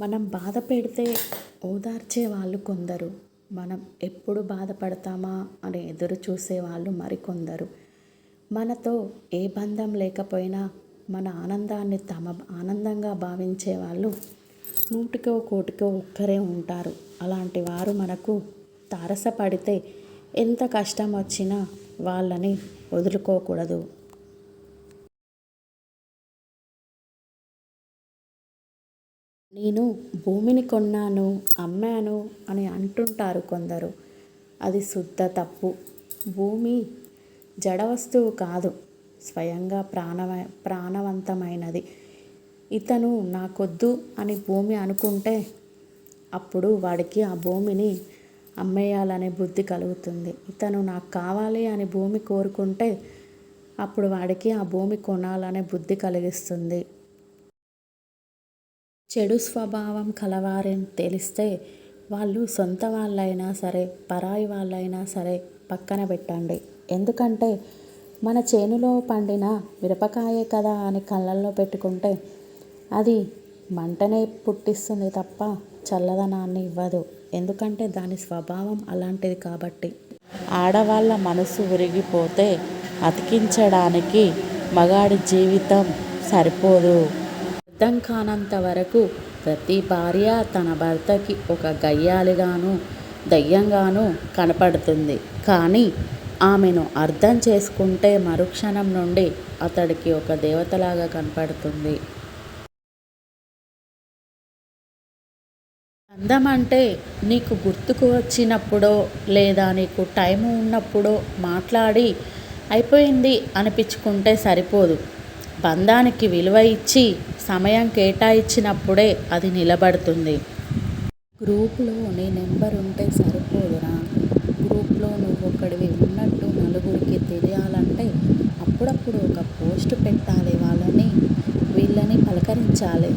మనం బాధ పెడితే ఓదార్చే వాళ్ళు కొందరు, మనం ఎప్పుడు బాధపడతామా అని ఎదురు చూసే వాళ్ళు మరికొందరు. మనతో ఏ బంధం లేకపోయినా మన ఆనందాన్ని తమ ఆనందంగా భావించే వాళ్ళు నూటికో కోటికో ఒక్కరే ఉంటారు. అలాంటి వారు మనకు తారసపడితే ఎంత కష్టం వచ్చినా వాళ్ళని వదులుకోకూడదు. నేను భూమిని కొన్నాను, అమ్మాను అని అంటుంటారు కొందరు. అది శుద్ధ తప్పు. భూమి జడ వస్తువు కాదు, స్వయంగా ప్రాణవంతమైనది. ఇతను నాకొద్దు అని భూమి అనుకుంటే అప్పుడు వాడికి ఆ భూమిని అమ్మేయాలనే బుద్ధి కలుగుతుంది. ఇతను నాకు కావాలి అని భూమి కోరుకుంటే అప్పుడు వాడికి ఆ భూమి కొనాలనే బుద్ధి కలిగిస్తుంది. చెడు స్వభావం కలవారని తెలిస్తే వాళ్ళు సొంత వాళ్ళైనా సరే పరాయి వాళ్ళైనా సరే పక్కన పెట్టండి. ఎందుకంటే మన చేనులో పండిన మిరపకాయే కదా అని కళ్ళల్లో పెట్టుకుంటే అది మంటనే పుట్టిస్తుంది తప్ప చల్లదనాన్ని ఇవ్వదు. ఎందుకంటే దాని స్వభావం అలాంటిది కాబట్టి. ఆడవాళ్ళ మనసు విరిగిపోతే అతికించడానికి మగాడి జీవితం సరిపోదు. అర్థం కానంత వరకు ప్రతి భార్య తన భర్తకి ఒక గయ్యాళిగాను దయ్యంగాను కనపడుతుంది. కానీ ఆమెను అర్థం చేసుకుంటే మరుక్షణం నుండి అతడికి ఒక దేవతలాగా కనపడుతుంది. అందం అంటే నీకు గుర్తుకు వచ్చినప్పుడో లేదా నీకు టైం ఉన్నప్పుడో మాట్లాడి అయిపోయింది అనిపించుకుంటే సరిపోదు. బంధానికి విలువ ఇచ్చి సమయం కేటాయించినప్పుడే అది నిలబడుతుంది. గ్రూప్లో నీ నెంబర్ ఉంటే సరిపోదురా. గ్రూప్లో నువ్వు ఒక్కడివి ఉన్నట్టు నలుగురికి తెలియాలంటే అప్పుడప్పుడు ఒక పోస్ట్ పెట్టాలి. వీళ్ళని పలకరించాలి.